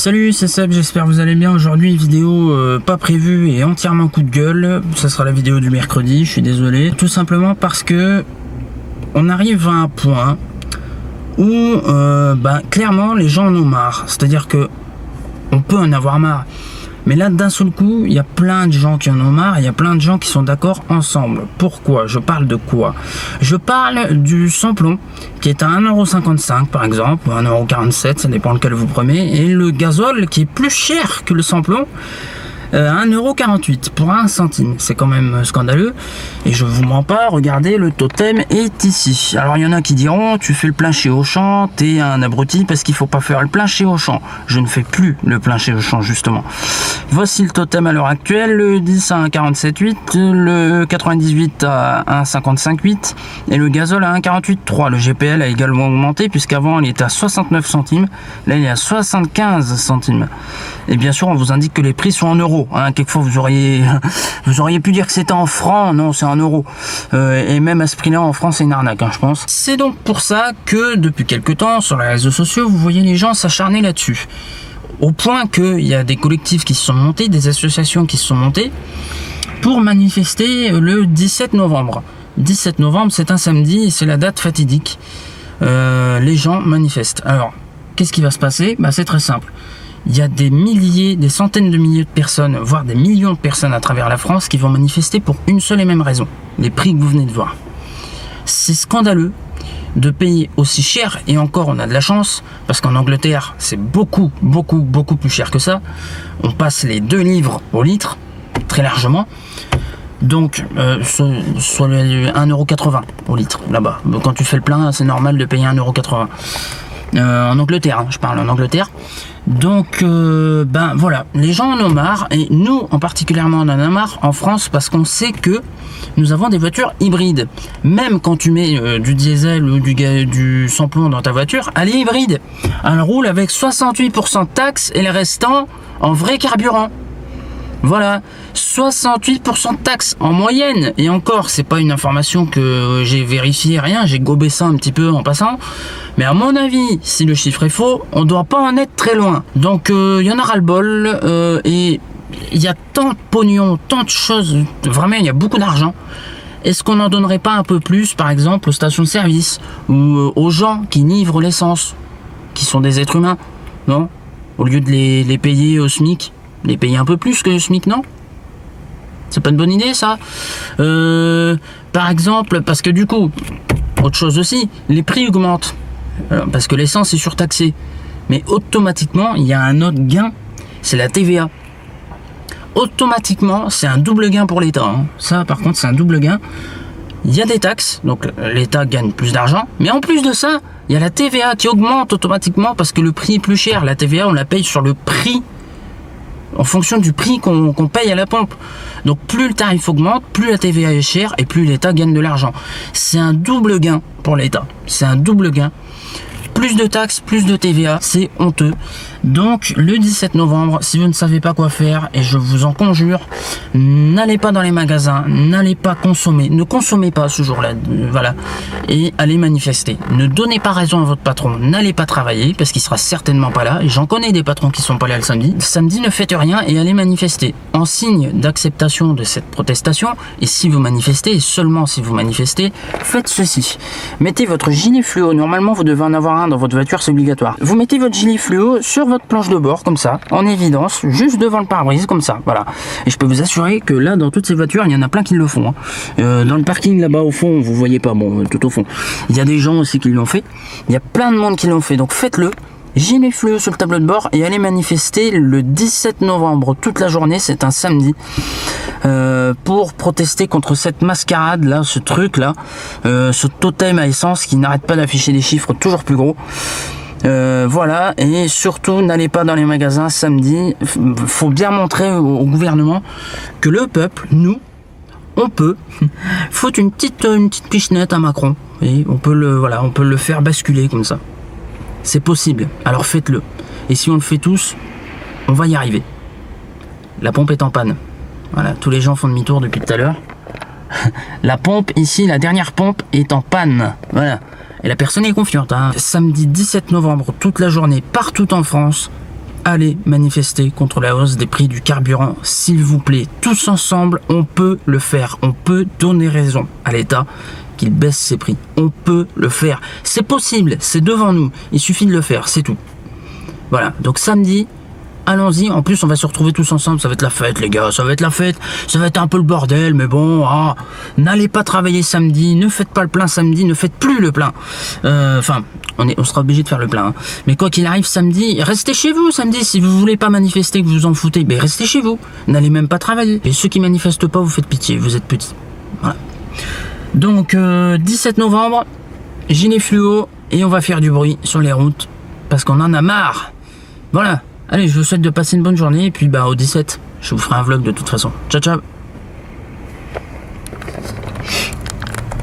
Salut, c'est Seb, j'espère que vous allez bien. Aujourd'hui, vidéo pas prévue et entièrement coup de gueule. Ça sera la vidéo du mercredi, je suis désolé. Tout simplement parce que on arrive à un point où clairement les gens en ont marre. C'est-à-dire que on peut en avoir marre. Mais là, d'un seul coup, il y a plein de gens qui en ont marre, il y a plein de gens qui sont d'accord ensemble. Pourquoi? Je parle de quoi? Je parle du samplon, qui est à 1,55€ par exemple, ou 1,47€, ça dépend lequel vous prenez, et le gazole, qui est plus cher que le samplon, à 1,48€ pour 1 centime. C'est quand même scandaleux, et je vous mens pas, regardez, le totem est ici. Alors il y en a qui diront, tu fais le plein chez Auchan, t'es un abruti parce qu'il faut pas faire le plein chez Auchan. Je ne fais plus le plein chez Auchan, justement. Voici le totem à l'heure actuelle, le 10 à 1,47,8, le 98 à 1,55,8 et le gazole à 1,48,3. Le GPL a également augmenté puisqu'avant il était à 69 centimes, là il est à 75 centimes. Et bien sûr on vous indique que les prix sont en euros. Quelquefois vous auriez pu dire que c'était en francs, non c'est en euros. Et même à ce prix là en France c'est une arnaque, je pense. C'est donc pour ça que depuis quelques temps sur les réseaux sociaux vous voyez les gens s'acharner là-dessus. Au point qu'il y a des collectifs qui se sont montés, des associations qui se sont montées pour manifester le 17 novembre. 17 novembre, c'est un samedi et c'est la date fatidique. Les gens manifestent. Alors, qu'est-ce qui va se passer? C'est très simple. Il y a des milliers, des centaines de milliers de personnes, voire des millions de personnes à travers la France qui vont manifester pour une seule et même raison. Les prix que vous venez de voir. C'est scandaleux de payer aussi cher, et encore on a de la chance parce qu'en Angleterre c'est beaucoup plus cher que ça. On passe les 2 livres au litre très largement, donc soit 1,80€ au litre là-bas. Quand tu fais le plein c'est normal de payer 1,80€. En Angleterre, je parle en Angleterre. Donc voilà, les gens en ont marre, et nous en particulièrement on en a marre en France parce qu'on sait que nous avons des voitures hybrides. Même quand tu mets du diesel ou du samplon dans ta voiture, elle est hybride. Elle roule avec 68% de taxes et le restant en vrai carburant. Voilà, 68% de taxes en moyenne. Et encore, c'est pas une information que j'ai vérifiée, rien, j'ai gobé ça un petit peu en passant. Mais à mon avis, si le chiffre est faux, on doit pas en être très loin. Donc il y en a ras-le-bol, et il y a tant de pognon, tant de choses, vraiment il y a beaucoup d'argent. Est-ce qu'on n'en donnerait pas un peu plus, par exemple, aux stations de service ou aux gens qui livrent l'essence, qui sont des êtres humains, non? Au lieu de les payer au SMIC, les payer un peu plus que le SMIC, non? C'est pas une bonne idée, ça? Par exemple, parce que du coup, autre chose aussi, les prix augmentent. Parce que l'essence est surtaxée. Mais automatiquement, il y a un autre gain, c'est la TVA. Automatiquement, c'est un double gain pour l'État. Ça, par contre, c'est un double gain. Il y a des taxes, donc l'État gagne plus d'argent. Mais en plus de ça, il y a la TVA qui augmente automatiquement parce que le prix est plus cher. La TVA, on la paye sur le prix, en fonction du prix qu'on paye à la pompe. Donc plus le tarif augmente, plus la TVA est chère et plus l'État gagne de l'argent. C'est un double gain pour l'État. C'est un double gain. Plus de taxes, plus de TVA, c'est honteux. Donc le 17 novembre, si vous ne savez pas quoi faire, et je vous en conjure, n'allez pas dans les magasins, n'allez pas consommer, ne consommez pas ce jour-là, voilà, et allez manifester. Ne donnez pas raison à votre patron, n'allez pas travailler, parce qu'il sera certainement pas là, et j'en connais des patrons qui sont pas là le samedi. Samedi, ne faites rien et allez manifester. En signe d'acceptation de cette protestation, et si vous manifestez, et seulement si vous manifestez, faites ceci. Mettez votre gilet fluo, normalement vous devez en avoir un dans votre voiture, c'est obligatoire. Vous mettez votre gilet fluo sur votre planche de bord, comme ça, en évidence, juste devant le pare-brise, comme ça, voilà. Et je peux vous assurer que là, dans toutes ces voitures, il y en a plein qui le font. Dans le parking, là-bas, au fond, vous voyez pas, bon, tout au fond. Il y a des gens aussi qui l'ont fait. Il y a plein de monde qui l'ont fait, donc faites-le. Gilet fluo sur le tableau de bord et allez manifester le 17 novembre, toute la journée, c'est un samedi, pour protester contre cette mascarade là, ce truc là, ce totem à essence qui n'arrête pas d'afficher des chiffres toujours plus gros. Voilà, et surtout n'allez pas dans les magasins samedi. Faut bien montrer au gouvernement que le peuple, nous, on peut foutre une petite pichenette à Macron et on peut le faire basculer comme ça. C'est possible, alors faites-le. Et si on le fait tous, on va y arriver. La pompe est en panne. Voilà, tous les gens font demi-tour depuis tout à l'heure. La pompe ici, la dernière pompe est en panne. Voilà. Et la personne est confiante. Samedi 17 novembre, toute la journée, partout en France, allez manifester contre la hausse des prix du carburant, s'il vous plaît. Tous ensemble, on peut le faire. On peut donner raison à l'État qu'il baisse ses prix. On peut le faire. C'est possible, c'est devant nous. Il suffit de le faire, c'est tout. Voilà, donc samedi, allons-y. En plus, on va se retrouver tous ensemble. Ça va être la fête, les gars. Ça va être la fête. Ça va être un peu le bordel, mais bon, n'allez pas travailler samedi. Ne faites pas le plein samedi. Ne faites plus le plein. Enfin, on sera obligé de faire le plein. Hein. Mais quoi qu'il arrive samedi, restez chez vous samedi. Si vous voulez pas manifester, que vous vous en foutez, ben restez chez vous. N'allez même pas travailler. Et ceux qui manifestent pas, vous faites pitié. Vous êtes petits. Voilà. Donc, 17 novembre, gilet fluo. Et on va faire du bruit sur les routes. Parce qu'on en a marre. Voilà. Allez, je vous souhaite de passer une bonne journée. Et puis, au 17, je vous ferai un vlog de toute façon. Ciao, ciao.